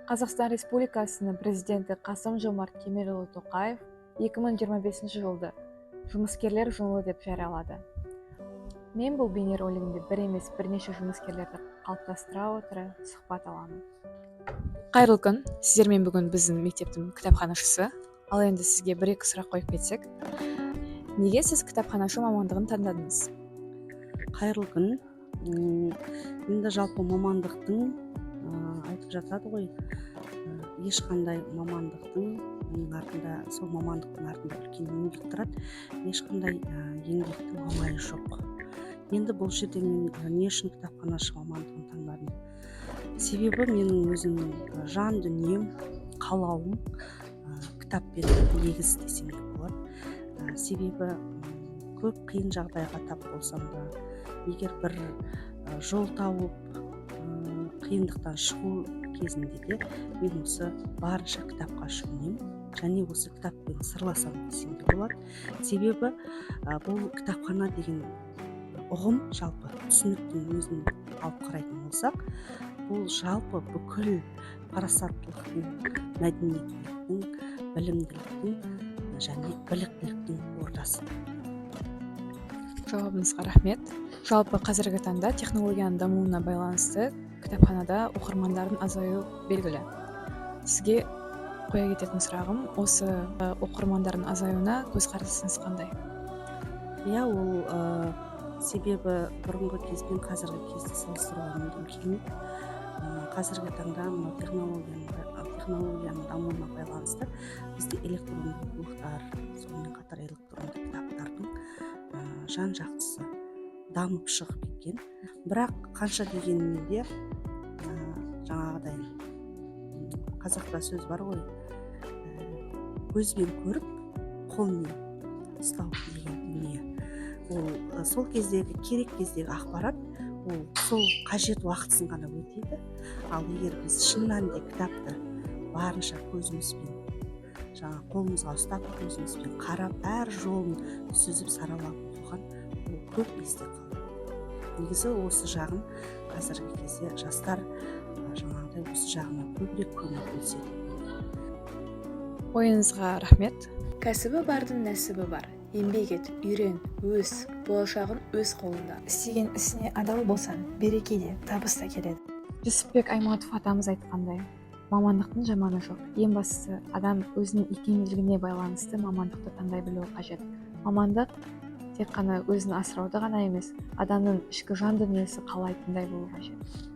Қазақстан Республикасының президенті Қасым-Жомарт Кемелұлы Тоқаев 2025 жылды жұмыскерлер жылы деп жариялады. Мен бұл бейнеролигімде бір емес бірнеше жұмыскерлерді қалыптастыра отыра сұхбат аламын. Қайырлы күн, сіздермен бүгін біздің мектептің кітапханашысы. Ал енді сізге бір-екі сұрақ қойып кетсек. Неге сіз кітапханашы мамандығын таңдадыңыз? Қайырлы күн. Енді жалпы мамандықтың айтып жатады ғой, ешқандай мамандықтың артында, сол мамандықтың артында үлкен еңбек тұрады, ешқандай еңбектің оңайы жоқ. Енді бұл жерде мен не үшін кітапханашы мамандығын таңдадым? Себебі менің өзімнің жан дүнием, қалауым кітаппен егіз десем де болады. Себебі көп қиын жағдайға тап болсам да, егер бір жол тауып қиындықтан шығу кезінде де мен осы барынша кітапқа жүгінемін, және осы кітаппен сырласам десем де болады. Себебі бұл кітапхана деген ұғым, жалпы түсініктің өзін алып қарайтын болсақ, бұл жалпы бүкіл парасаттылықтың, мәдениеттіліктің, білімділіктің және біліктіліктің ордасы. Жауабыңызға рахмет. Жалпы қазіргі таңда технологияның дамуына байланысты кітапханада оқырмандардың азаю белгілі. Сізге қоя кететін сұрағым, осы оқырмандардың азаюына көзқарасыңыз қандай? Иә, ол себебі бұрынғы кезбен қазіргі кезді салыстыруға мүмкін келмейді. Қазіргі таңда технологияның дамуына байланысты бізде электронды оқулықтар, сонымен қатар электронды кітаптардың жан-жақтысы дамып шығып кеткен. Бірақ қанша дегенмен де жаңағыдай қазақта сөз бар ғой, көзбен көріп қолмен ұстау деген дүние. Ол сол кездегі, керек кездегі ақпарат, ол сол қажет уақытысын ғана өтеді. Ал егер біз шын мәнінде кітапты барынша көзімізбен, қолымызға ұстап, көзімізбен қарап, әр жолын сүзіп саралап оқыған, ол көп есте қалады. Негізі осы жағын қазіргі кезде жастар жаңағыдай осы жағына көбірек көңіл бөлсе. Ойыңызға рахмет. Кәсібі бардың нәсібі бар. Еңбек ет, үйрен, өс, болашағын өз қолында. Істеген ісіне адал болсаң, береке де, табыс та келеді. Жүсіпбек Аймауытов атамыз айтқандай, мамандықтың жаманы жоқ. Ең бастысы, адам өзінің икемділігіне байланысты мамандықты таңдай білуі қажет. Мамандық тек қана өзін асырауды ғана емес, адамның ішкі жан дүниесі қалайтындай болуы қажет.